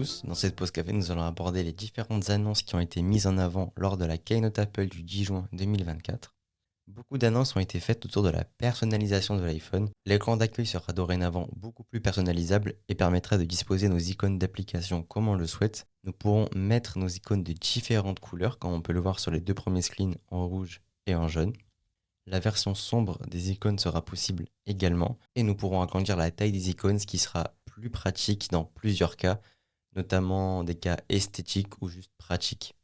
tous, dans cette pause café, nous allons aborder les différentes annonces qui ont été mises en avant lors de la Keynote Apple du 10 juin 2024. Beaucoup d'annonces ont été faites autour de la personnalisation de l'iPhone. L'écran d'accueil sera dorénavant beaucoup plus personnalisable et permettra de disposer nos icônes d'application comme on le souhaite. Nous pourrons mettre nos icônes de différentes couleurs, comme on peut le voir sur les deux premiers screens en rouge et en jaune. La version sombre des icônes sera possible également et nous pourrons agrandir la taille des icônes, ce qui sera plus pratique dans plusieurs cas, notamment des cas esthétiques ou juste pratiques.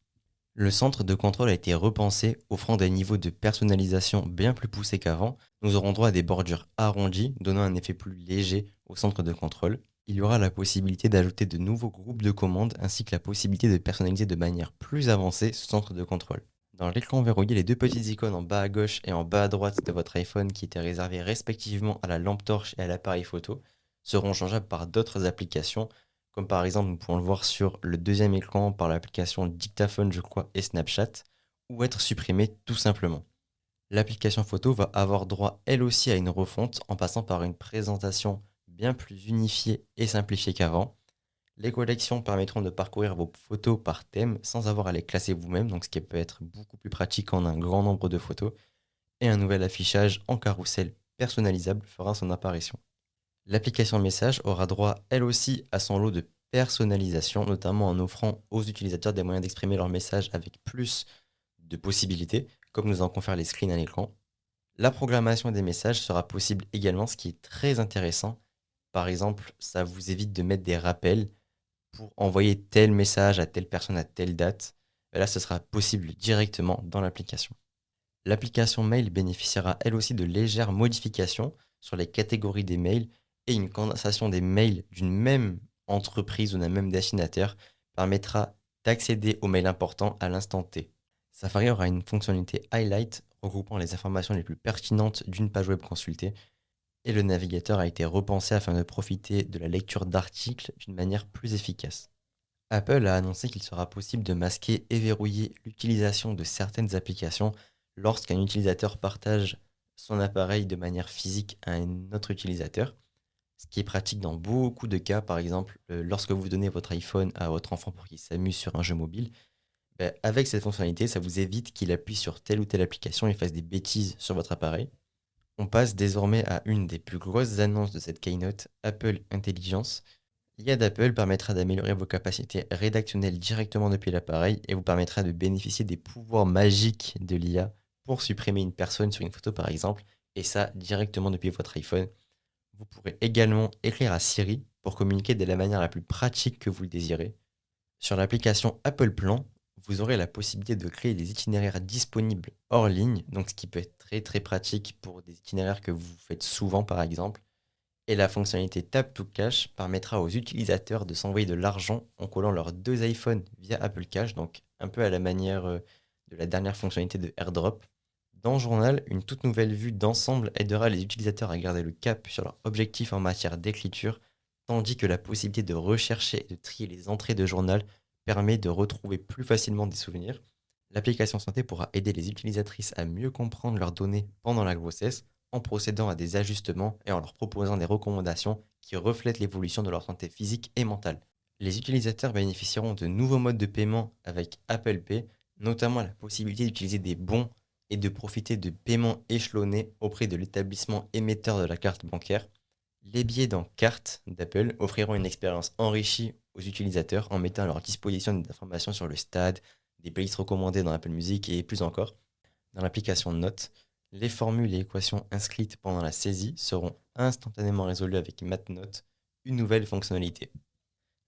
Le centre de contrôle a été repensé, offrant des niveaux de personnalisation bien plus poussés qu'avant. Nous aurons droit à des bordures arrondies, donnant un effet plus léger au centre de contrôle. Il y aura la possibilité d'ajouter de nouveaux groupes de commandes ainsi que la possibilité de personnaliser de manière plus avancée ce centre de contrôle. Dans l'écran verrouillé, les deux petites icônes en bas à gauche et en bas à droite de votre iPhone qui étaient réservées respectivement à la lampe torche et à l'appareil photo seront changeables par d'autres applications, comme par exemple nous pouvons le voir sur le deuxième écran par l'application Dictaphone je crois et Snapchat, ou être supprimées tout simplement. L'application photo va avoir droit elle aussi à une refonte en passant par une présentation bien plus unifiée et simplifiée qu'avant. Les collections permettront de parcourir vos photos par thème sans avoir à les classer vous-même, donc ce qui peut être beaucoup plus pratique en un grand nombre de photos. Et un nouvel affichage en carrousel personnalisable fera son apparition. L'application Message aura droit elle aussi à son lot de personnalisation, notamment en offrant aux utilisateurs des moyens d'exprimer leur message avec plus de possibilités, comme nous en confèrent les screens à l'écran. La programmation des messages sera possible également, ce qui est très intéressant. Par exemple, ça vous évite de mettre des rappels pour envoyer tel message à telle personne à telle date. Et là, ce sera possible directement dans l'application. L'application Mail bénéficiera elle aussi de légères modifications sur les catégories des mails et une condensation des mails d'une même entreprise ou d'un même destinataire permettra d'accéder aux mails importants à l'instant T. Safari aura une fonctionnalité Highlight regroupant les informations les plus pertinentes d'une page web consultée et le navigateur a été repensé afin de profiter de la lecture d'articles d'une manière plus efficace. Apple a annoncé qu'il sera possible de masquer et verrouiller l'utilisation de certaines applications lorsqu'un utilisateur partage son appareil de manière physique à un autre utilisateur, ce qui est pratique dans beaucoup de cas. Par exemple, lorsque vous donnez votre iPhone à votre enfant pour qu'il s'amuse sur un jeu mobile, avec cette fonctionnalité, ça vous évite qu'il appuie sur telle ou telle application et fasse des bêtises sur votre appareil. On passe désormais à une des plus grosses annonces de cette keynote, Apple Intelligence. L'IA d'Apple permettra d'améliorer vos capacités rédactionnelles directement depuis l'appareil et vous permettra de bénéficier des pouvoirs magiques de l'IA pour supprimer une personne sur une photo par exemple, et ça directement depuis votre iPhone. Vous pourrez également écrire à Siri pour communiquer de la manière la plus pratique que vous le désirez. Sur l'application Apple Plan, vous aurez la possibilité de créer des itinéraires disponibles hors ligne, donc ce qui peut être très très pratique pour des itinéraires que vous faites souvent par exemple. Et la fonctionnalité Tap to Cash permettra aux utilisateurs de s'envoyer de l'argent en collant leurs deux iPhones via Apple Cash, donc un peu à la manière de la dernière fonctionnalité de AirDrop. Dans Journal, une toute nouvelle vue d'ensemble aidera les utilisateurs à garder le cap sur leur objectif en matière d'écriture, tandis que la possibilité de rechercher et de trier les entrées de journal permet de retrouver plus facilement des souvenirs. L'application santé pourra aider les utilisatrices à mieux comprendre leurs données pendant la grossesse en procédant à des ajustements et en leur proposant des recommandations qui reflètent l'évolution de leur santé physique et mentale. Les utilisateurs bénéficieront de nouveaux modes de paiement avec Apple Pay, notamment la possibilité d'utiliser des bons et de profiter de paiements échelonnés auprès de l'établissement émetteur de la carte bancaire. Les billets dans Carte d'Apple offriront une expérience enrichie aux utilisateurs en mettant à leur disposition des informations sur le stade, des playlists recommandées dans Apple Music et plus encore. Dans l'application Notes, les formules et équations inscrites pendant la saisie seront instantanément résolues avec MathNote, une nouvelle fonctionnalité.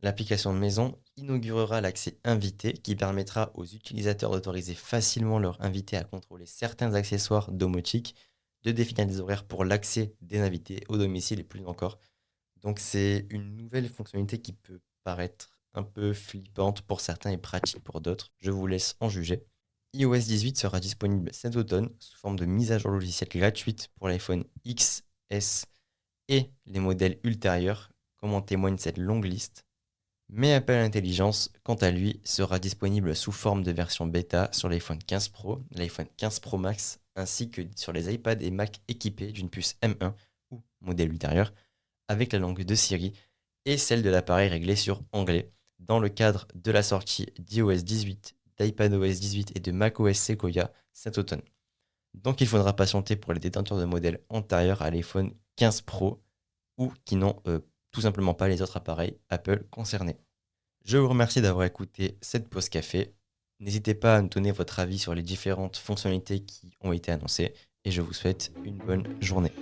L'application Maison inaugurera l'accès invité qui permettra aux utilisateurs d'autoriser facilement leur invité à contrôler certains accessoires domotiques, de définir des horaires pour l'accès des invités au domicile et plus encore. Donc c'est une nouvelle fonctionnalité qui peut paraître un peu flippante pour certains et pratique pour d'autres. Je vous laisse en juger. iOS 18 sera disponible cet automne sous forme de mise à jour logicielle gratuite pour l'iPhone X, S et les modèles ultérieurs, comme en témoigne cette longue liste. Mais Apple Intelligence, quant à lui, sera disponible sous forme de version bêta sur l'iPhone 15 Pro, l'iPhone 15 Pro Max, ainsi que sur les iPads et Mac équipés d'une puce M1 ou modèle ultérieur, avec la langue de Siri et celle de l'appareil réglée sur anglais. dans le cadre de la sortie d'iOS 18, d'iPadOS 18 et de macOS Sequoia cet automne. Donc il faudra patienter pour les détenteurs de modèles antérieurs à l'iPhone 15 Pro ou qui n'ont tout simplement pas les autres appareils Apple concernés. Je vous remercie d'avoir écouté cette pause café. N'hésitez pas à me donner votre avis sur les différentes fonctionnalités qui ont été annoncées et je vous souhaite une bonne journée.